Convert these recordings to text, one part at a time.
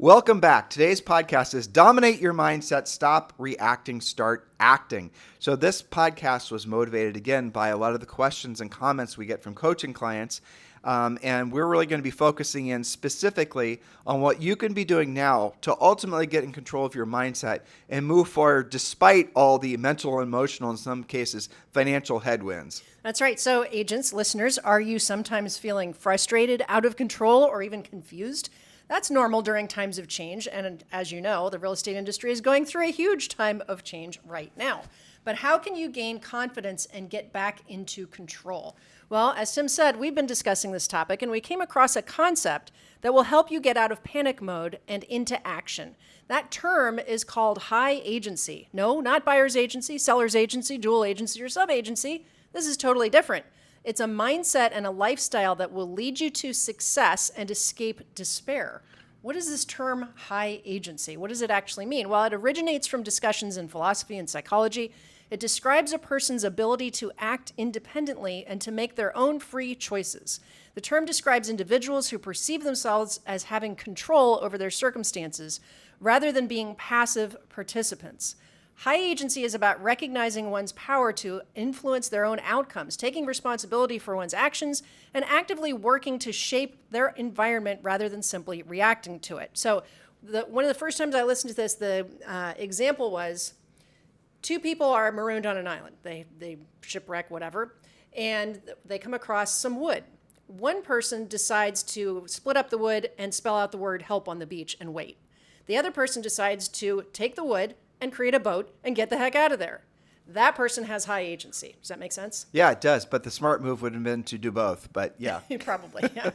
Welcome back. Today's podcast is Dominate Your Mindset, Stop Reacting, Start Acting. So this podcast was motivated again by a lot of the questions and comments we get from coaching clients. And we're really going to be focusing in specifically on what you can be doing now to ultimately get in control of your mindset and move forward despite all the mental, emotional, in some cases, financial headwinds. That's right. So agents, listeners, are you sometimes feeling frustrated, out of control, or even confused? That's normal during times of change. And as you know, the real estate industry is going through a huge time of change right now. But how can you gain confidence and get back into control? Well, as Tim said, we've been discussing this topic and we came across a concept that will help you get out of panic mode and into action. That term is called high agency. No, not buyer's agency, seller's agency, dual agency, or sub-agency. This is totally different. It's a mindset and a lifestyle that will lead you to success and escape despair. What is this term high agency? What does it actually mean? Well, it originates from discussions in philosophy and psychology. It describes a person's ability to act independently and to make their own free choices. The term describes individuals who perceive themselves as having control over their circumstances rather than being passive participants. High agency is about recognizing one's power to influence their own outcomes, taking responsibility for one's actions, and actively working to shape their environment rather than simply reacting to it. So one of the first times I listened to this, the example was two people are marooned on an island. They shipwreck, whatever, and they come across some wood. One person decides to split up the wood and spell out the word help on the beach and wait. The other person decides to take the wood and create a boat and get the heck out of there. That person has high agency. Does that make sense? Yeah, it does. But the smart move would have been to do both. But yeah. Probably, yeah.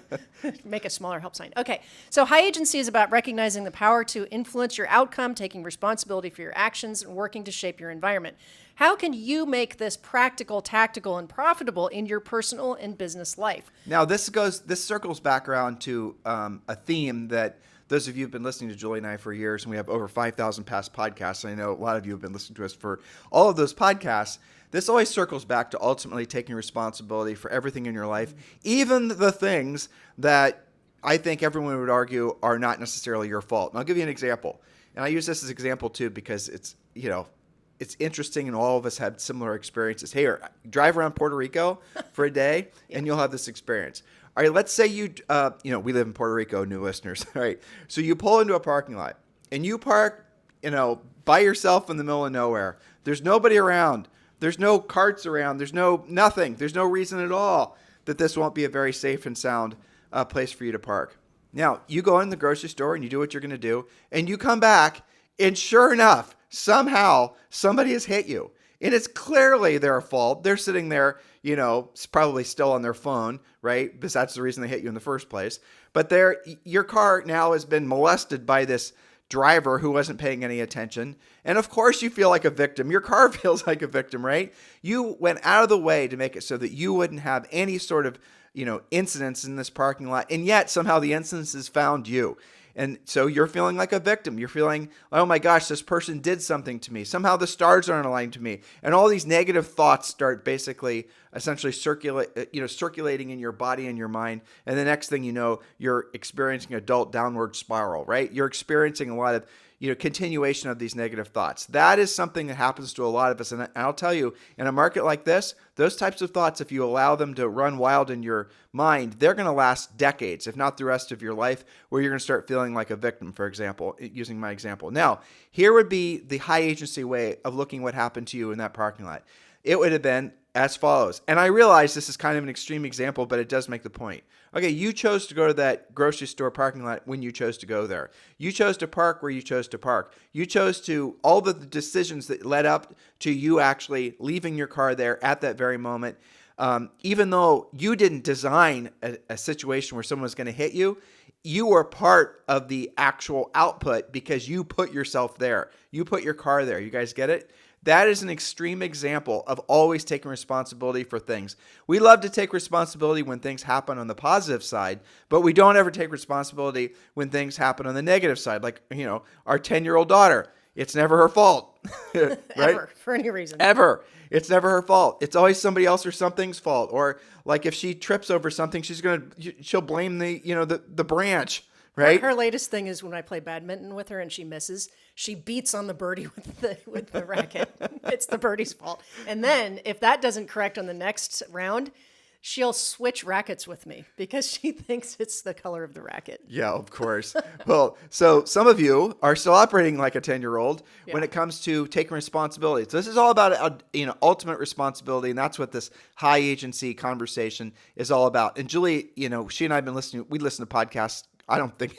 Make a smaller help sign. Okay, so high agency is about recognizing the power to influence your outcome, taking responsibility for your actions, and working to shape your environment. How can you make this practical, tactical, and profitable in your personal and business life? Now, this circles back around to a theme that those of you who have been listening to Julie and I for years, and we have over 5,000 past podcasts, and I know a lot of you have been listening to us for all of those podcasts. This always circles back to ultimately taking responsibility for everything in your life, even the things that I think everyone would argue are not necessarily your fault. And I'll give you an example. And I use this as an example too because it's interesting and all of us had similar experiences. Hey, drive around Puerto Rico for a day and you'll have this experience. All right, let's say we live in Puerto Rico, new listeners. All right, so you pull into a parking lot and you park, by yourself in the middle of nowhere. There's nobody around. There's no carts around. There's nothing. There's no reason at all that this won't be a very safe and sound place for you to park. Now, you go in the grocery store and you do what you're going to do, and you come back, and sure enough, somehow somebody has hit you. And it's clearly their fault. They're sitting there, probably still on their phone, right? Because that's the reason they hit you in the first place. But your car now has been molested by this driver who wasn't paying any attention. And of course you feel like a victim. Your car feels like a victim, right? You went out of the way to make it so that you wouldn't have any sort of, incidents in this parking lot. And yet somehow the incidences found you. And so you're feeling like a victim. You're feeling, oh my gosh, this person did something to me. Somehow the stars aren't aligned to me. And all these negative thoughts start essentially circulating in your body and your mind. And the next thing you know, you're experiencing adult downward spiral, right? You're experiencing a lot of, continuation of these negative thoughts. That is something that happens to a lot of us. And I'll tell you, in a market like this, those types of thoughts, if you allow them to run wild in your mind, they're going to last decades, if not the rest of your life, where you're going to start feeling like a victim, for example, using my example. Now, here would be the high agency way of looking what happened to you in that parking lot. It would have been as follows. And I realize this is kind of an extreme example, but it does make the point. Okay, you chose to go to that grocery store parking lot when you chose to go there. You chose to park where you chose to park. You chose to all the decisions that led up to you actually leaving your car there at that very moment. Even though you didn't design a situation where someone was going to hit you, you were part of the actual output because you put yourself there. You put your car there. You guys get it? That is an extreme example of always taking responsibility for things. We love to take responsibility when things happen on the positive side, but we don't ever take responsibility when things happen on the negative side. Like, our 10-year-old daughter, it's never her fault, right? Ever, for any reason. Ever. It's never her fault. It's always somebody else or something's fault. Or like if she trips over something, she'll blame the branch, right? Her latest thing is when I play badminton with her and she misses, she beats on the birdie with the racket. It's the birdie's fault. And then if that doesn't correct on the next round, she'll switch rackets with me because she thinks it's the color of the racket. Yeah, of course. Well, so some of you are still operating like a 10-year-old when it comes to taking responsibility. So this is all about, ultimate responsibility. And that's what this high agency conversation is all about. And Julie, she and I have been we listen to podcasts. I don't think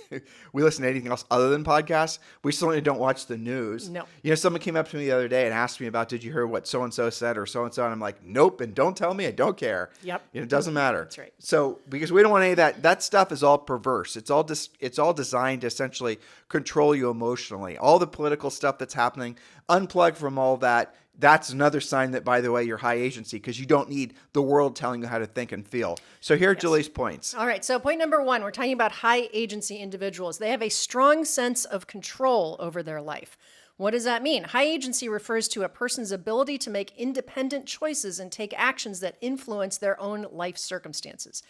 we listen to anything else other than podcasts. We certainly don't watch the news. No. Someone came up to me the other day and asked me about, did you hear what so-and-so said or so-and-so? And I'm like, nope. And don't tell me. I don't care. Yep. It doesn't matter. That's right. So because we don't want any of that, that stuff is all perverse. It's all designed to essentially control you emotionally. All the political stuff that's happening, unplug from all that. That's another sign that, by the way, you're high agency because you don't need the world telling you how to think and feel. So here are Julie's points. All right. So point number 1, we're talking about high agency individuals. They have a strong sense of control over their life. What does that mean? High agency refers to a person's ability to make independent choices and take actions that influence their own life circumstances.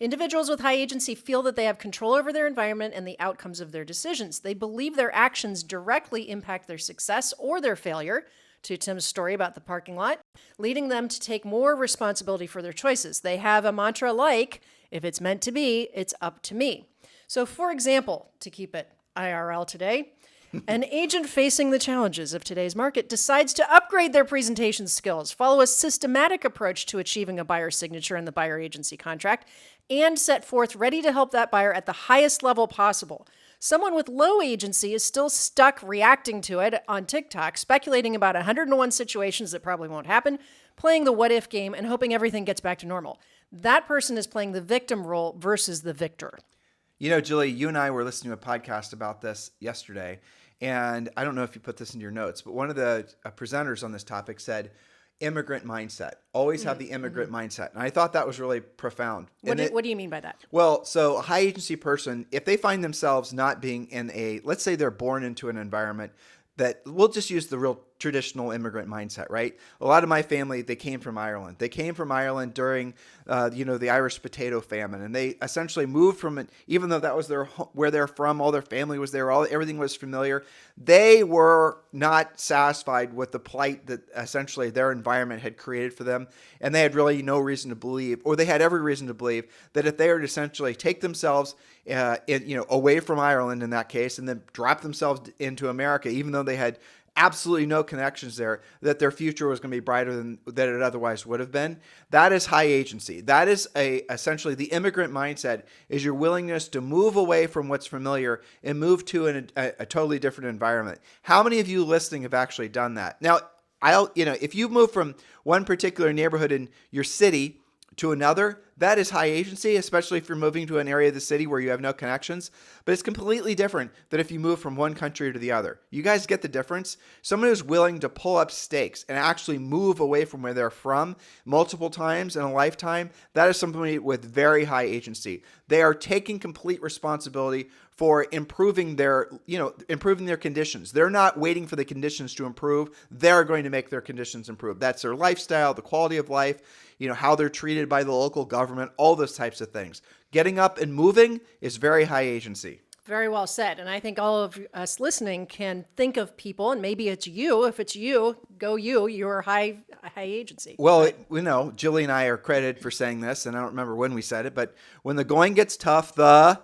Individuals with high agency feel that they have control over their environment and the outcomes of their decisions. They believe their actions directly impact their success or their failure, to Tim's story about the parking lot, leading them to take more responsibility for their choices. They have a mantra like, if it's meant to be, it's up to me. So for example, to keep it IRL today, an agent facing the challenges of today's market decides to upgrade their presentation skills, follow a systematic approach to achieving a buyer signature in the buyer agency contract, and set forth ready to help that buyer at the highest level possible. Someone with low agency is still stuck reacting to it on TikTok, speculating about 101 situations that probably won't happen, playing the what if game, and hoping everything gets back to normal. That person is playing the victim role versus the victor. Julie, you and I were listening to a podcast about this yesterday, and I don't know if you put this in your notes, but one of the presenters on this topic said, immigrant mindset. Always have the immigrant mindset. And I thought that was really profound. What do you mean by that? Well, so a high agency person, if they find themselves not being in let's say they're born into an environment that, we'll just use the real traditional immigrant mindset, right? A lot of my family, they came from Ireland. They came from Ireland during, the Irish potato famine, and they essentially moved from it. Even though that was where they're from, all their family was there, everything was familiar. They were not satisfied with the plight that essentially their environment had created for them, and they had really no reason to believe, or they had every reason to believe, that if they were to essentially take themselves, away from Ireland in that case, and then drop themselves into America, even though they had absolutely no connections there, that their future was going to be brighter than it otherwise would have been. That is high agency. That is essentially the immigrant mindset, is your willingness to move away from what's familiar and move to a totally different environment. How many of you listening have actually done that? Now, if you move from one particular neighborhood in your city to another, that is high agency, especially if you're moving to an area of the city where you have no connections. But it's completely different than if you move from one country to the other. You guys get the difference? Someone who's willing to pull up stakes and actually move away from where they're from multiple times in a lifetime, that is somebody with very high agency. They are taking complete responsibility for improving their conditions. They're not waiting for the conditions to improve. They're going to make their conditions improve. That's their lifestyle, the quality of life, how they're treated by the local government, all those types of things. Getting up and moving is very high agency. Very well said. And I think all of us listening can think of people, and maybe it's you. If it's you, go you. You're high agency. Well, Julie and I are credited for saying this, and I don't remember when we said it, but when the going gets tough, the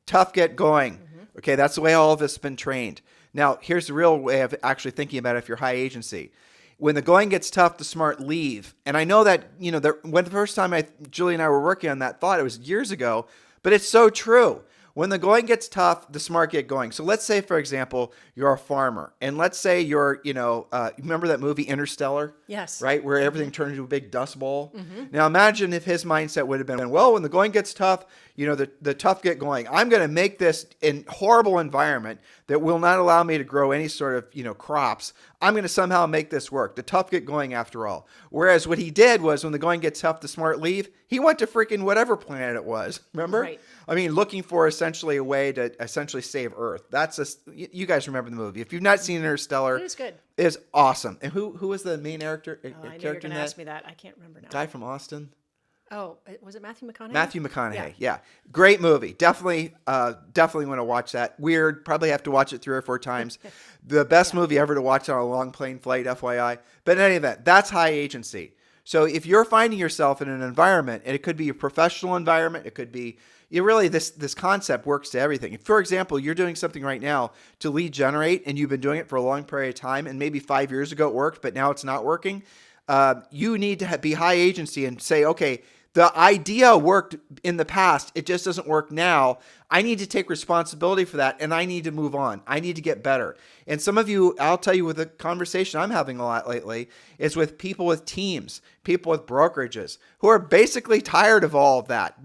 tough get going. Mm-hmm. Okay, that's the way all of us have been trained. Now, here's the real way of actually thinking about it if you're high agency. When the going gets tough, the smart leave. And I know that, when the first time Julie and I were working on that thought, it was years ago, but it's so true. When the going gets tough, the smart get going. So let's say, for example, you're a farmer, and let's say you're, remember that movie Interstellar? Yes. Right? Where everything turned into a big dust bowl. Mm-hmm. Now imagine if his mindset would have been, well, when the going gets tough, the tough get going. I'm going to make this horrible environment that will not allow me to grow any sort of, crops. I'm going to somehow make this work. The tough get going after all. Whereas what he did was, when the going gets tough, the smart leave. He went to freaking whatever planet it was. Remember? Right. I mean, looking for essentially a way to essentially save Earth. You guys remember the movie. If you've not seen Interstellar, It is good. It's awesome. And who was the main character? I know you're going to ask me that. I can't remember now. Guy from Austin. Oh, was it Matthew McConaughey? Matthew McConaughey. Yeah. Great movie. Definitely want to watch that. Weird. Probably have to watch it 3 or 4 times. The best movie ever to watch on a long plane flight, FYI. But in any event, that's high agency. So if you're finding yourself in an environment, and it could be a professional environment, it could be, this concept works to everything. If, for example, you're doing something right now to lead generate, and you've been doing it for a long period of time, and maybe 5 years ago it worked, but now it's not working, you need to be high agency and say, okay, the idea worked in the past. It just doesn't work now. I need to take responsibility for that, and I need to move on. I need to get better. And some of you, I'll tell you, with a conversation I'm having a lot lately, is with people with teams, people with brokerages who are basically tired of all of that.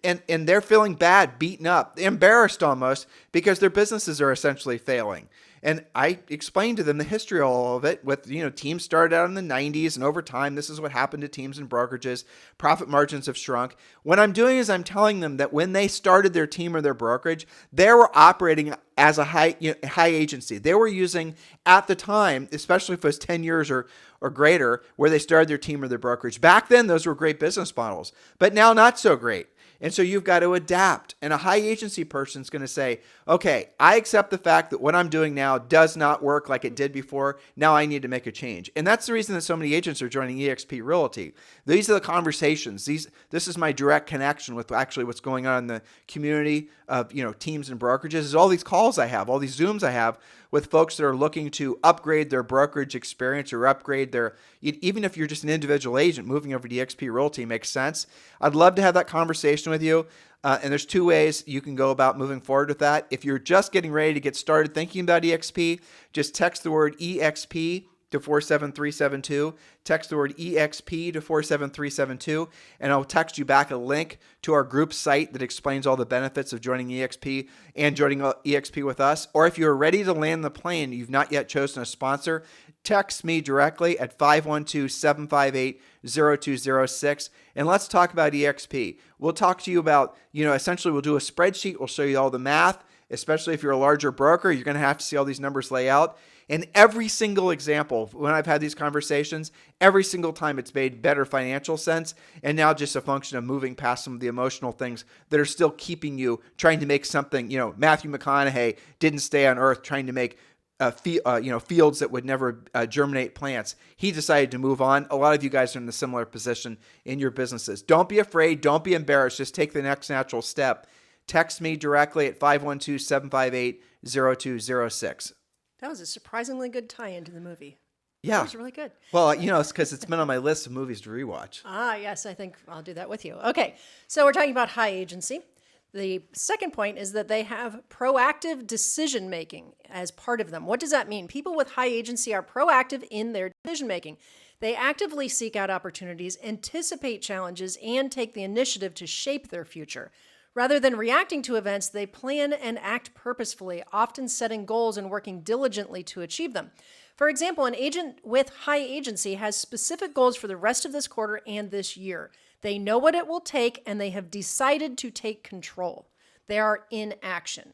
And they're feeling bad, beaten up, embarrassed almost, because their businesses are essentially failing. And I explained to them the history of all of it with, teams started out in the 90s, and over time, this is what happened to teams and brokerages. Profit margins have shrunk. What I'm doing is I'm telling them that when they started their team or their brokerage, they were operating as a high agency. They were using, at the time, especially if it was 10 years or greater, where they started their team or their brokerage. Back then, those were great business models, but now not so great. And so you've got to adapt. And a high agency person is going to say, okay, I accept the fact that what I'm doing now does not work like it did before. Now I need to make a change. And that's the reason that so many agents are joining eXp Realty. These are the conversations. This is my direct connection with actually what's going on in the community of, teams and brokerages, is all these calls I have, all these Zooms I have with folks that are looking to upgrade their brokerage experience or upgrade even if you're just an individual agent, moving over to eXp Realty makes sense. I'd love to have that conversation with you. And there's 2 ways you can go about moving forward with that. If you're just getting ready to get started thinking about eXp, just text the word eXp to 47372. Text the word EXP to 47372, and I'll text you back a link to our group site that explains all the benefits of joining EXP and joining EXP with us. Or if you're ready to land the plane, you've not yet chosen a sponsor, text me directly at 512-758-0206, and let's talk about EXP. We'll talk to you about, essentially we'll do a spreadsheet. We'll show you all the math, especially if you're a larger broker. You're going to have to see all these numbers lay out. And every single example, when I've had these conversations, every single time it's made better financial sense, and now just a function of moving past some of the emotional things that are still keeping you trying to make something. Matthew McConaughey didn't stay on Earth trying to make fields that would never germinate plants. He decided to move on. A lot of you guys are in a similar position in your businesses. Don't be afraid. Don't be embarrassed. Just take the next natural step. Text me directly at 512-758-0206. That was a surprisingly good tie-in to the movie. Yeah. That was really good. Well, it's because it's been on my list of movies to rewatch. Yes, I think I'll do that with you. Okay, so we're talking about high agency. The second point is that they have proactive decision-making as part of them. What does that mean? People with high agency are proactive in their decision-making. They actively seek out opportunities, anticipate challenges, and take the initiative to shape their future. Rather than reacting to events, they plan and act purposefully, often setting goals and working diligently to achieve them. For example, an agent with high agency has specific goals for the rest of this quarter and this year. They know what it will take, and they have decided to take control. They are in action.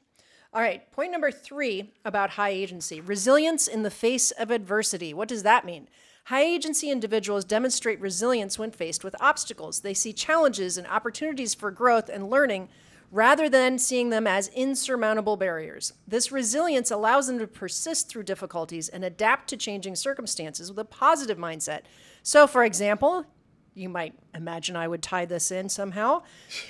All right, point number 3 about high agency: resilience in the face of adversity. What does that mean? High agency individuals demonstrate resilience when faced with obstacles. They see challenges and opportunities for growth and learning rather than seeing them as insurmountable barriers. This resilience allows them to persist through difficulties and adapt to changing circumstances with a positive mindset. So, for example, you might imagine I would tie this in somehow.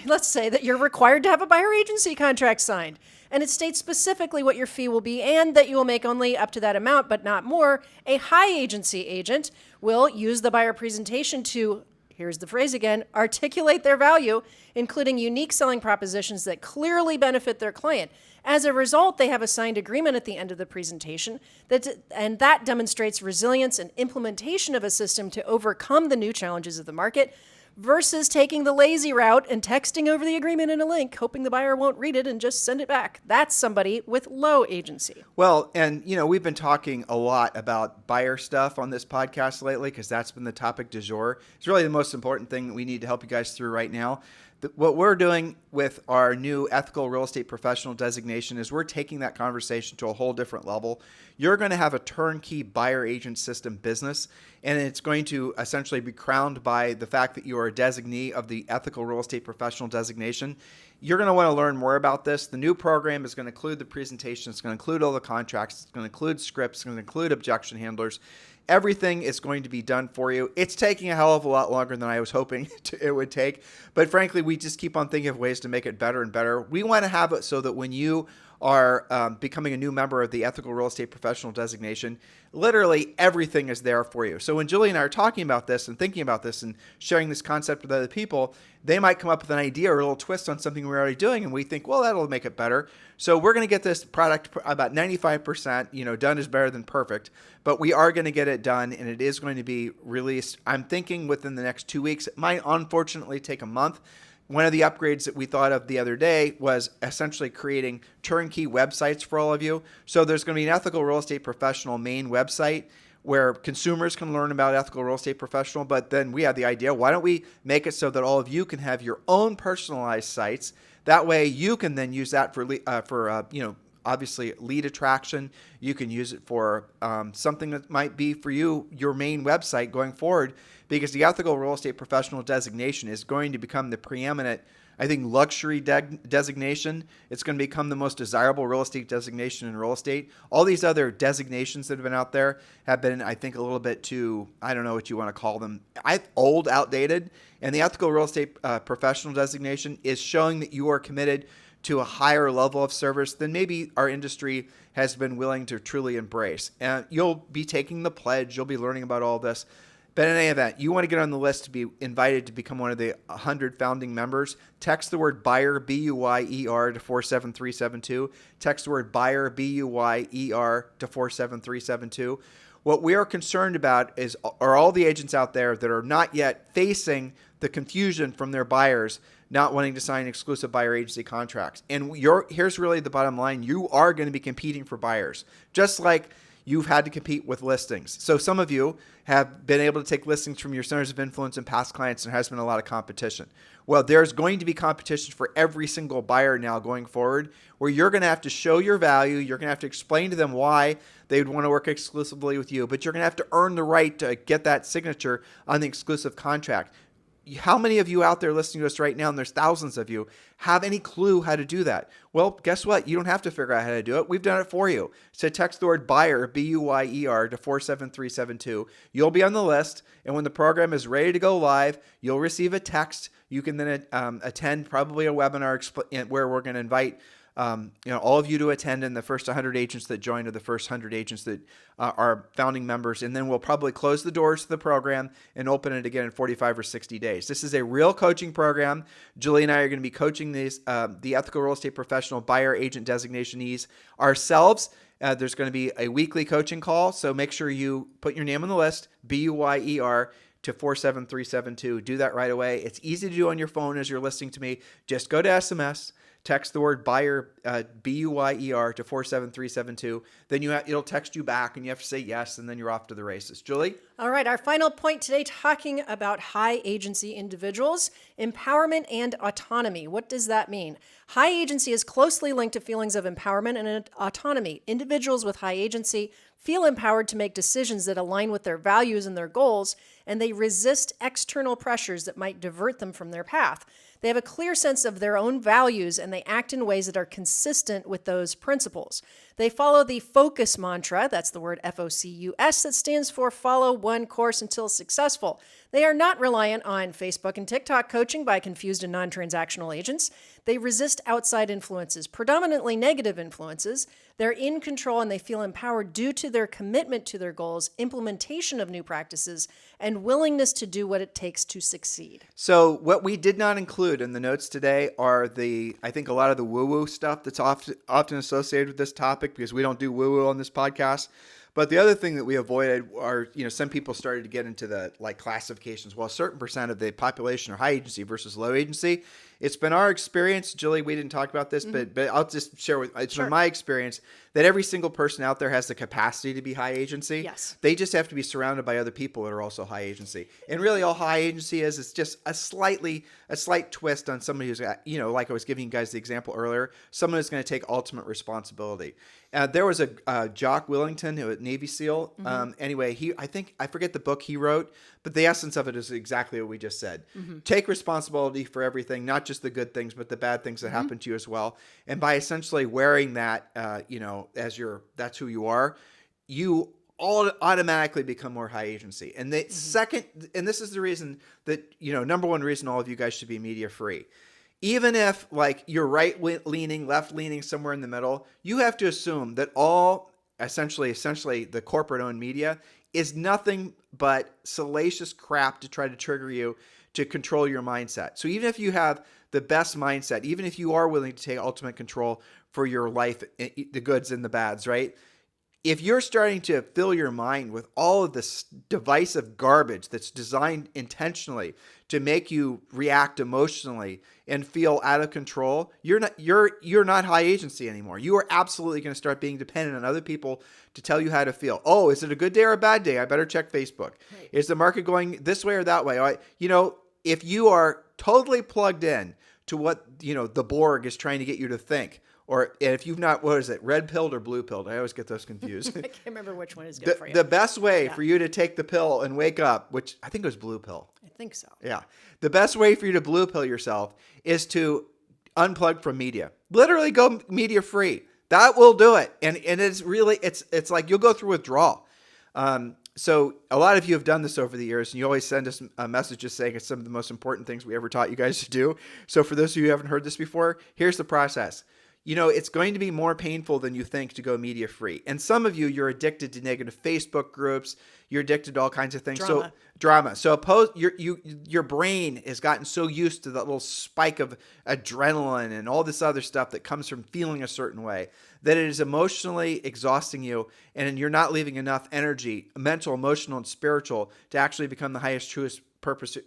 Let's say that you're required to have a buyer agency contract signed, and it states specifically what your fee will be and that you will make only up to that amount, but not more. A high agency agent will use the buyer presentation to, here's the phrase again, articulate their value, including unique selling propositions that clearly benefit their client. As a result, they have a signed agreement at the end of the presentation, and that demonstrates resilience and implementation of a system to overcome the new challenges of the market, versus taking the lazy route and texting over the agreement in a link, hoping the buyer won't read it and just send it back. That's somebody with low agency. Well, and we've been talking a lot about buyer stuff on this podcast lately because that's been the topic du jour. It's really the most important thing that we need to help you guys through right now. What we're doing with our new ethical real estate professional designation is we're taking that conversation to a whole different level. You're going to have a turnkey buyer agent system business, and it's going to essentially be crowned by the fact that you are a designee of the ethical real estate professional designation. You're going to want to learn more about this. The new program is going to include the presentation. It's going to include all the contracts. It's going to include scripts. It's going to include objection handlers. Everything is going to be done for you. It's taking a hell of a lot longer than I was hoping it would take. But frankly, we just keep on thinking of ways to make it better and better. We want to have it so that when you are becoming a new member of the ethical real estate professional designation, literally everything is there for you. So when Julie and I are talking about this and thinking about this and sharing this concept with other people, they might come up with an idea or a little twist on something we're already doing, and we think, well, that'll make it better. So we're going to get this product about 95%, done is better than perfect, but we are going to get it done, and it is going to be released, I'm thinking, within the next 2 weeks. It might unfortunately take a month. One of the upgrades that we thought of the other day was essentially creating turnkey websites for all of you. So there's going to be an ethical real estate professional main website where consumers can learn about ethical real estate professional. But then we had the idea, why don't we make it so that all of you can have your own personalized sites? That way you can then use that for obviously lead attraction. You can use it for something that might be for you, your main website going forward, because the ethical real estate professional designation is going to become the preeminent, I think, luxury designation. It's going to become the most desirable real estate designation in real estate. All these other designations that have been out there have been, I think, a little bit too, I don't know what you want to call them, old, outdated. And the ethical real estate professional designation is showing that you are committed to a higher level of service than maybe our industry has been willing to truly embrace. And you'll be taking the pledge. You'll be learning about all this. But in any event, you want to get on the list to be invited to become one of the 100 founding members. Text the word buyer, B-U-Y-E-R, to 47372. Text the word buyer, B-U-Y-E-R, to 47372. What we are concerned about are all the agents out there that are not yet facing the confusion from their buyers not wanting to sign exclusive buyer agency contracts. And here's really the bottom line. You are going to be competing for buyers, just like you've had to compete with listings. So some of you have been able to take listings from your centers of influence and past clients, and there has been a lot of competition. Well, there's going to be competition for every single buyer now going forward, where you're going to have to show your value. You're going to have to explain to them why they would want to work exclusively with you, but you're going to have to earn the right to get that signature on the exclusive contract. How many of you out there listening to us right now, and there's thousands of you, have any clue how to do that? Well, guess what? You don't have to figure out how to do it. We've done it for you. So text the word buyer, B-U-Y-E-R, to 47372. You'll be on the list, and when the program is ready to go live, you'll receive a text. You can then attend probably a webinar where we're going to invite all of you to attend, and the first 100 agents that join are the first 100 agents that are founding members. And then we'll probably close the doors to the program and open it again in 45 or 60 days. This is a real coaching program. Julie and I are going to be coaching the ethical real estate professional buyer agent designationees ourselves. There's going to be a weekly coaching call. So make sure you put your name on the list, B-U-Y-E-R, to 47372. Do that right away. It's easy to do on your phone as you're listening to me. Just go to SMS. Text the word buyer, B-U-Y-E-R, to 47372. Then it'll text you back, and you have to say yes, and then you're off to the races. Julie? All right, our final point today, talking about high agency individuals, empowerment and autonomy. What does that mean? High agency is closely linked to feelings of empowerment and autonomy. Individuals with high agency feel empowered to make decisions that align with their values and their goals, and they resist external pressures that might divert them from their path. They have a clear sense of their own values, and they act in ways that are consistent with those principles. They follow the FOCUS mantra, that's the word F-O-C-U-S, that stands for follow one course until successful. They are not reliant on Facebook and TikTok coaching by confused and non-transactional agents. They resist outside influences, predominantly negative influences. They're in control, and they feel empowered due to their commitment to their goals, implementation of new practices, and willingness to do what it takes to succeed. So what we did not include in the notes today are I think a lot of the woo-woo stuff that's often associated with this topic, because we don't do woo-woo on this podcast. But the other thing that we avoided are, some people started to get into the classifications. Well, a certain percent of the population are high agency versus low agency. It's been our experience, Julie, we didn't talk about this, but I'll just share it's Sure. been my experience that every single person out there has the capacity to be high agency. Yes. They just have to be surrounded by other people that are also high agency. And really all high agency is just a slight twist on somebody who's, like I was giving you guys the example earlier, someone who's going to take ultimate responsibility. There was a Jock Willington, who was a Navy SEAL. Anyway, I forget the book he wrote, but the essence of it is exactly what we just said. Take responsibility for everything, not just the good things, but the bad things that happen to you as well. And by essentially wearing that, that's who you are, you all automatically become more high agency. And the second, and this is the reason that, number one reason all of you guys should be media free. Even if like you're right leaning, left leaning, somewhere in the middle, you have to assume that all essentially the corporate owned media is nothing but salacious crap to try to trigger you to control your mindset. So even if you have the best mindset, even if you are willing to take ultimate control for your life, the goods and the bads, right? If you're starting to fill your mind with all of this divisive garbage that's designed intentionally to make you react emotionally and feel out of control, you're not high agency anymore. You are absolutely going to start being dependent on other people to tell you how to feel. Oh, is it a good day or a bad day? I better check Facebook. Right. Is the market going this way or that way? If you are totally plugged in to what, the Borg is trying to get you to think, and if you've not, what is it, red pilled or blue pilled? I always get those confused. I can't remember which one is good for you. The best way for you to take the pill and wake up, which I think it was blue pill. I think so. Yeah. The best way for you to blue pill yourself is to unplug from media. Literally go media free. That will do it. And it's really, it's like you'll go through withdrawal. So a lot of you have done this over the years, and you always send us messages saying it's some of the most important things we ever taught you guys to do. So for those of you who haven't heard this before, here's the process. It's going to be more painful than you think to go media free. And some of you're addicted to negative Facebook groups. You're addicted to all kinds of things. Drama. So your brain has gotten so used to that little spike of adrenaline and all this other stuff that comes from feeling a certain way that it is emotionally exhausting you, and you're not leaving enough energy, mental, emotional, and spiritual, to actually become the highest, truest purpose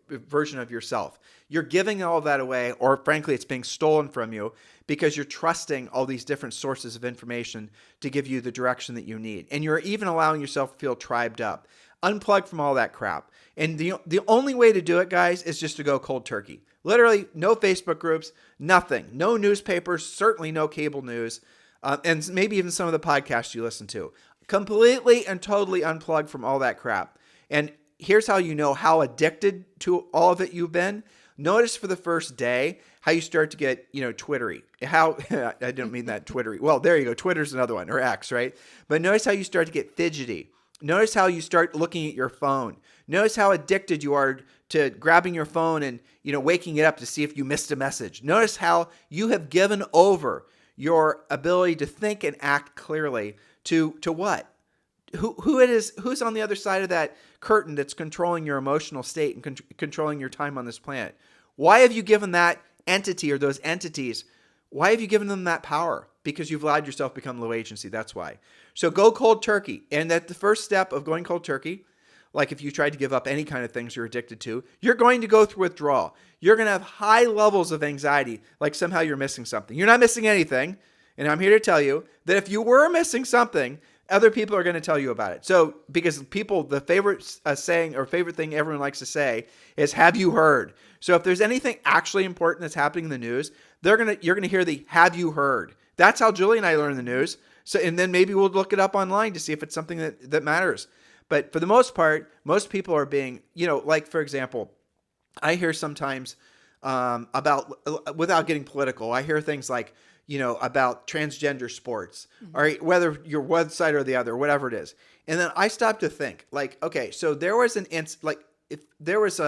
version of yourself. You're giving all of that away, or frankly, it's being stolen from you because you're trusting all these different sources of information to give you the direction that you need. And you're even allowing yourself to feel tribed up. Unplug from all that crap. And the only way to do it, guys, is just to go cold turkey. Literally, no Facebook groups, nothing. No newspapers, certainly no cable news, and maybe even some of the podcasts you listen to. Completely and totally unplug from all that crap. And here's how you know how addicted to all of it you've been. Notice for the first day how you start to get, twittery. How I didn't mean that twittery. Well, there you go. Twitter's another one, or X, right? But notice how you start to get fidgety. Notice how you start looking at your phone. Notice how addicted you are to grabbing your phone and, waking it up to see if you missed a message. Notice how you have given over your ability to think and act clearly to what? Who it is, who's on the other side of that curtain that's controlling your emotional state and controlling your time on this planet? Why have you given that entity or those entities, why have you given them that power? Because you've allowed yourself to become low agency. That's why. So go cold turkey. And at the first step of going cold turkey, like if you tried to give up any kind of things you're addicted to, you're going to go through withdrawal. You're going to have high levels of anxiety, like somehow you're missing something. You're not missing anything. And I'm here to tell you that if you were missing something, other people are going to tell you about it. So, because people, the favorite saying or favorite thing everyone likes to say is, have you heard? So if there's anything actually important that's happening in the news, you're going to hear the, have you heard? That's how Julie and I learn the news. So, and then maybe we'll look it up online to see if it's something that matters. But for the most part, most people are being, like, for example, I hear sometimes about, without getting political, I hear things like, about transgender sports, or whether you're one side or the other, whatever it is. And then I stopped to think, like, okay, so there was if there was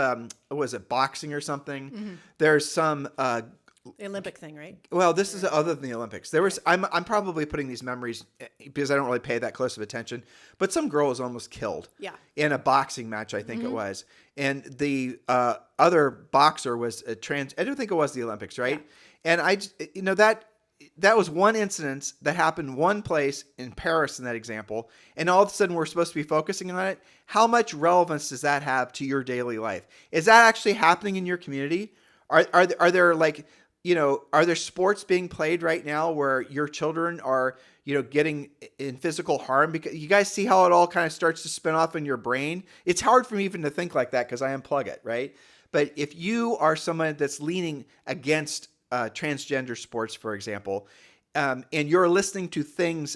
was it boxing or something? Mm-hmm. There's some the Olympic thing, right? Well, this is other than the Olympics. There was I'm probably putting these memories because I don't really pay that close of attention. But some girl was almost killed. Yeah. In a boxing match, I think it was, and the other boxer was a trans. I don't think it was the Olympics, right? Yeah. And that was one incident that happened one place in Paris in that example. And all of a sudden we're supposed to be focusing on it. How much relevance does that have to your daily life? Is that actually happening in your community? Are there like, are there sports being played right now where your children are, getting in physical harm? Because you guys see how it all kind of starts to spin off in your brain. It's hard for me even to think like that because I unplug it, right? But if you are someone that's leaning against transgender sports, for example, and you're listening to things,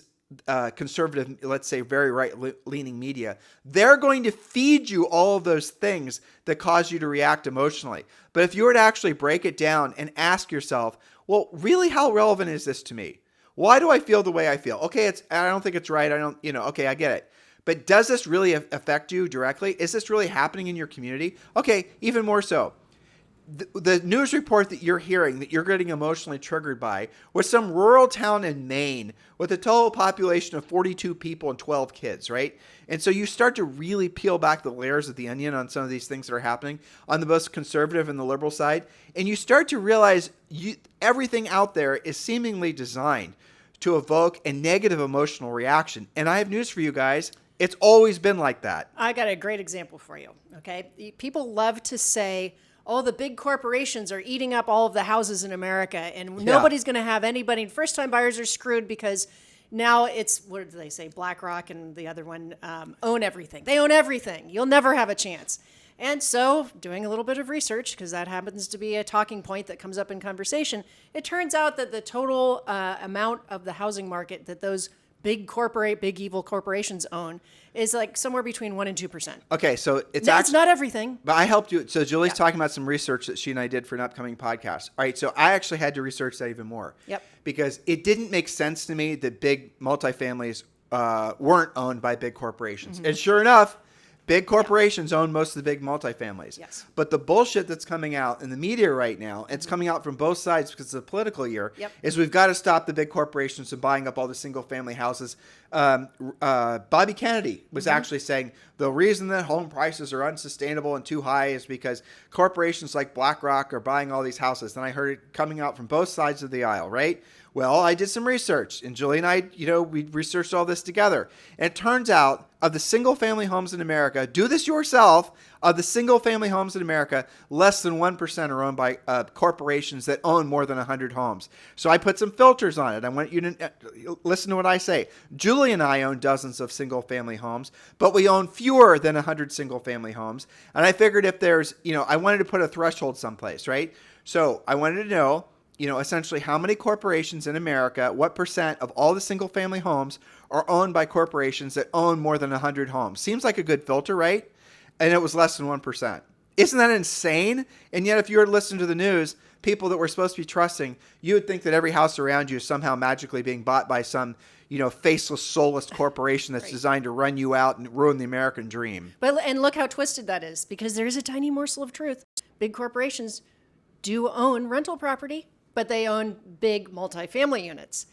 conservative, let's say very right-leaning media, they're going to feed you all of those things that cause you to react emotionally. But if you were to actually break it down and ask yourself, well, really, how relevant is this to me? Why do I feel the way I feel? Okay, I don't think it's right. I don't, okay, I get it. But does this really affect you directly? Is this really happening in your community? Okay, even more so. The news report that you're hearing, that you're getting emotionally triggered by, was some rural town in Maine with a total population of 42 people and 12 kids, right? And so you start to really peel back the layers of the onion on some of these things that are happening on the most conservative and the liberal side, and you start to realize everything out there is seemingly designed to evoke a negative emotional reaction. And I have news for you guys. It's always been like that. I got a great example for you, okay? People love to say, oh, the big corporations are eating up all of the houses in America, and nobody's going to have anybody. First-time buyers are screwed because now it's, what did they say, BlackRock and the other one own everything. They own everything. You'll never have a chance. And so, doing a little bit of research, because that happens to be a talking point that comes up in conversation, it turns out that the total amount of the housing market that those big evil corporations own is like somewhere between 1% and 2%. Okay, so it's not everything. But I helped you. So Julie's talking about some research that she and I did for an upcoming podcast. All right, so I actually had to research that even more. Yep. Because it didn't make sense to me that big multifamilies weren't owned by big corporations. Mm-hmm. And sure enough, big corporations own most of the big multifamilies. Yes. But the bullshit that's coming out in the media right now, and it's coming out from both sides because it's a political year, is we've got to stop the big corporations from buying up all the single family houses. Bobby Kennedy was actually saying the reason that home prices are unsustainable and too high is because corporations like BlackRock are buying all these houses. And I heard it coming out from both sides of the aisle, right? Well, I did some research, and Julie and I, we researched all this together. And it turns out, of the single-family homes in America, do this yourself, of the single-family homes in America, less than 1% are owned by corporations that own more than 100 homes. So I put some filters on it. I want you to listen to what I say. Julie and I own dozens of single-family homes, but we own fewer than 100 single-family homes. And I figured if there's, I wanted to put a threshold someplace, right? So I wanted to know, essentially how many corporations in America, what percent of all the single family homes are owned by corporations that own more than 100 homes. Seems like a good filter, right? And it was less than 1%. Isn't that insane? And yet if you were listening to the news, people that we're supposed to be trusting, you would think that every house around you is somehow magically being bought by some, faceless, soulless corporation that's designed to run you out and ruin the American dream. And look how twisted that is, because there is a tiny morsel of truth. Big corporations do own rental property, but they own big multifamily units.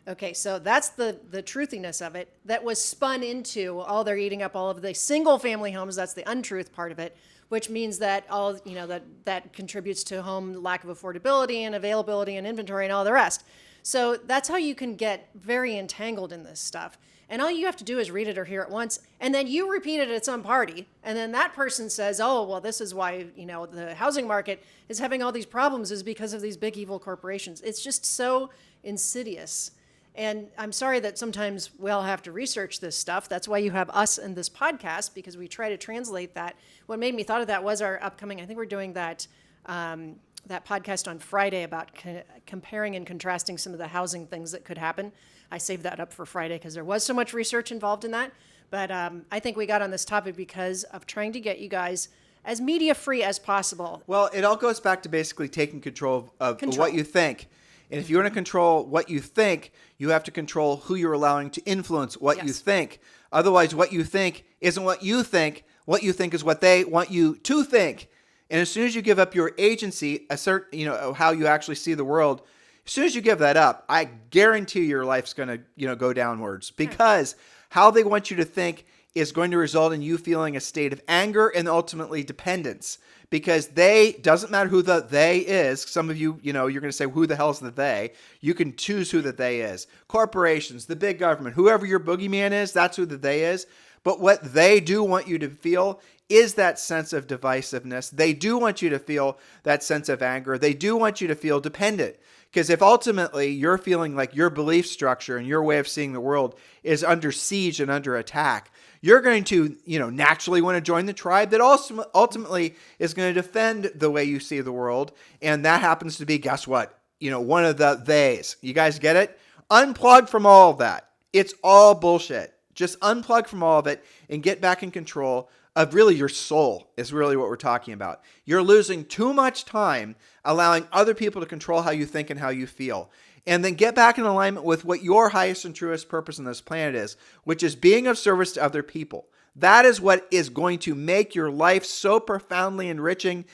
Okay, so that's the truthiness of it that was spun into, they're eating up all of the single family homes. That's the untruth part of it, which means that that contributes to home lack of affordability and availability and inventory and all the rest. So that's how you can get very entangled in this stuff. And all you have to do is read it or hear it once, and then you repeat it at some party, and then that person says, oh, well, this is why, the housing market is having all these problems is because of these big evil corporations. It's just so insidious. And I'm sorry that sometimes we all have to research this stuff. That's why you have us and this podcast, because we try to translate that. What made me thought of that was our upcoming, I think we're doing that podcast on Friday about comparing and contrasting some of the housing things that could happen. I saved that up for Friday because there was so much research involved in that. But I think we got on this topic because of trying to get you guys as media-free as possible. Well, it all goes back to basically taking control of what you think. And if you want to control what you think, you have to control who you're allowing to influence what you think. Otherwise, what you think isn't what you think. What you think is what they want you to think. And as soon as you give up your agency, how you actually see the world, as soon as you give that up, I guarantee your life's going to, go downwards, because how they want you to think is going to result in you feeling a state of anger and ultimately dependence, because doesn't matter who the they is. Some of you, you're going to say, who the hell's the they? You can choose who the they is. Corporations, the big government, whoever your boogeyman is, that's who the they is. But what they do want you to feel is that sense of divisiveness. They do want you to feel that sense of anger. They do want you to feel dependent. Because if ultimately you're feeling like your belief structure and your way of seeing the world is under siege and under attack, you're going to, naturally want to join the tribe that also ultimately is going to defend the way you see the world. And that happens to be, guess what? One of the theys. You guys get it? Unplug from all of that. It's all bullshit. Just unplug from all of it and get back in control of really your soul is really what we're talking about. You're losing too much time allowing other people to control how you think and how you feel. And then get back in alignment with what your highest and truest purpose on this planet is, which is being of service to other people. That is what is going to make your life so profoundly enriching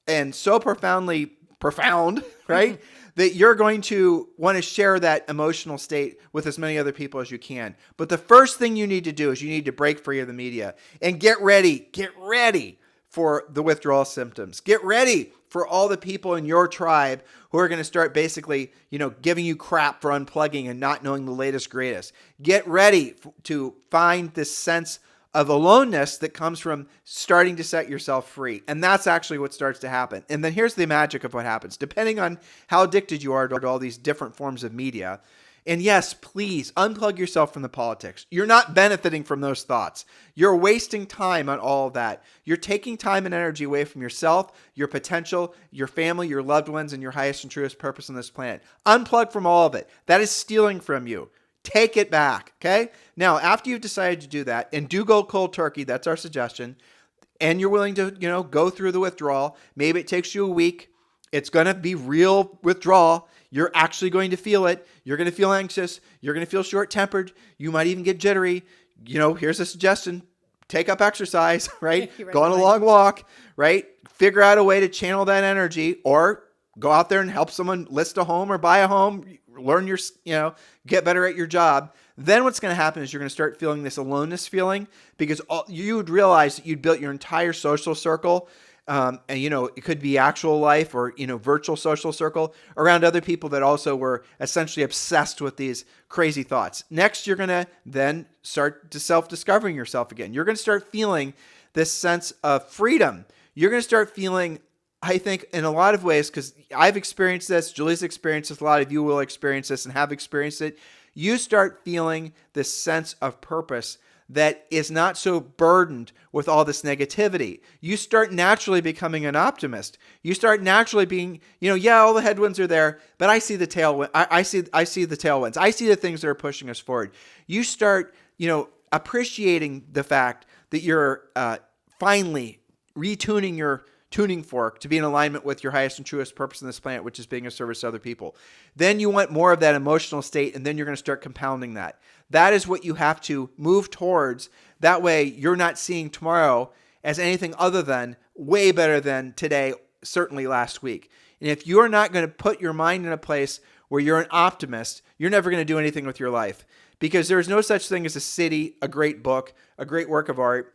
and so profoundly profound, right? That you're going to want to share that emotional state with as many other people as you can. But the first thing you need to do is you need to break free of the media and get ready for the withdrawal symptoms. Get ready for all the people in your tribe who are going to start basically, giving you crap for unplugging and not knowing the latest, greatest. Get ready to find this sense of aloneness that comes from starting to set yourself free. And that's actually what starts to happen. And then here's the magic of what happens. Depending on how addicted you are to all these different forms of media, and yes, please unplug yourself from the politics. You're not benefiting from those thoughts. You're wasting time on all of that. You're taking time and energy away from yourself, your potential, your family, your loved ones, and your highest and truest purpose on this planet. Unplug from all of it. That is stealing from you. Take it back, okay? Now, after you've decided to do that, and do go cold turkey, that's our suggestion, and you're willing to, go through the withdrawal, maybe it takes you a week. It's going to be real withdrawal. You're actually going to feel it. You're going to feel anxious. You're going to feel short-tempered. You might even get jittery. Here's a suggestion. Take up exercise, right? Go on a long walk, right? Figure out a way to channel that energy, or go out there and help someone list a home or buy a home, learn your, get better at your job. Then what's going to happen is you're going to start feeling this aloneness feeling, because you would realize that you'd built your entire social circle, and it could be actual life or virtual social circle around other people that also were essentially obsessed with these crazy thoughts. Next, you're going to then start to self-discovering yourself again. You're going to start feeling this sense of freedom. You're going to start feeling, I think, in a lot of ways, because I've experienced this, Julie's experienced this, a lot of you will experience this and have experienced it. You start feeling this sense of purpose that is not so burdened with all this negativity. You start naturally becoming an optimist. You start naturally being, all the headwinds are there, but I see the tailwind. I see the tailwinds. I see the things that are pushing us forward. You start, appreciating the fact that you're finally retuning your tuning fork to be in alignment with your highest and truest purpose on this planet, which is being of service to other people. Then you want more of that emotional state, and then you're going to start compounding that. That is what you have to move towards. That way, you're not seeing tomorrow as anything other than way better than today, certainly last week. And if you're not going to put your mind in a place where you're an optimist, you're never going to do anything with your life, because there's no such thing as a city, a great book, a great work of art,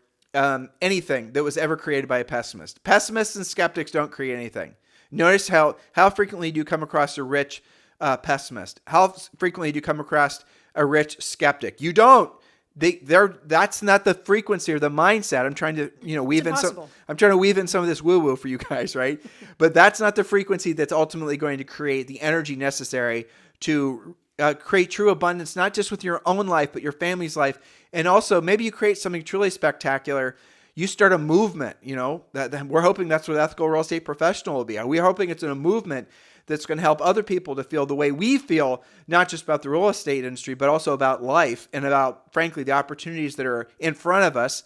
anything that was ever created by a pessimist. Pessimists and skeptics don't create anything. Notice how frequently do you come across a rich pessimist? How frequently do you come across a rich skeptic? You don't. That's not the frequency or the mindset. I'm trying to weave in some of this woo-woo for you guys, right? But that's not the frequency that's ultimately going to create the energy necessary to create true abundance, not just with your own life, but your family's life. And also, maybe you create something truly spectacular. You start a movement, that we're hoping that's what Ethical Real Estate Professional will be. We're hoping it's a movement that's going to help other people to feel the way we feel, not just about the real estate industry, but also about life and about, frankly, the opportunities that are in front of us.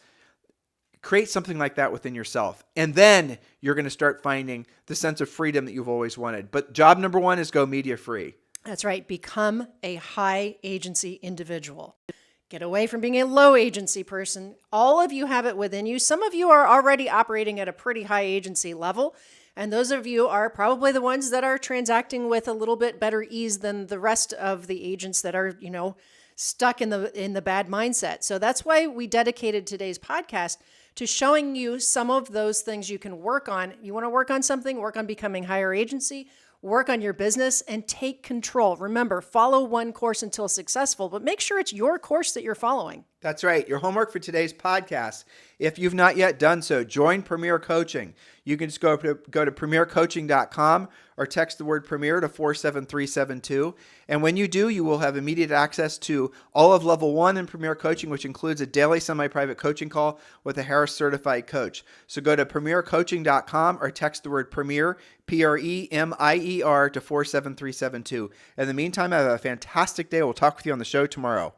Create something like that within yourself. And then you're going to start finding the sense of freedom that you've always wanted. But job number one is go media free. That's right. Become a high agency individual. Get away from being a low agency person. All of you have it within you. Some of you are already operating at a pretty high agency level. And those of you are probably the ones that are transacting with a little bit better ease than the rest of the agents that are, stuck in the bad mindset. So that's why we dedicated today's podcast to showing you some of those things you can work on. You want to work on something, work on becoming higher agency, work on your business, and take control. Remember, follow one course until successful, but make sure it's your course that you're following. That's right. Your homework for today's podcast. If you've not yet done so, join Premier Coaching. You can just go to premiercoaching.com or text the word Premier to 47372. And when you do, you will have immediate access to all of Level 1 in Premier Coaching, which includes a daily semi-private coaching call with a Harris certified coach. So go to premiercoaching.com or text the word Premier, Premier, to 47372. In the meantime, have a fantastic day. We'll talk with you on the show tomorrow.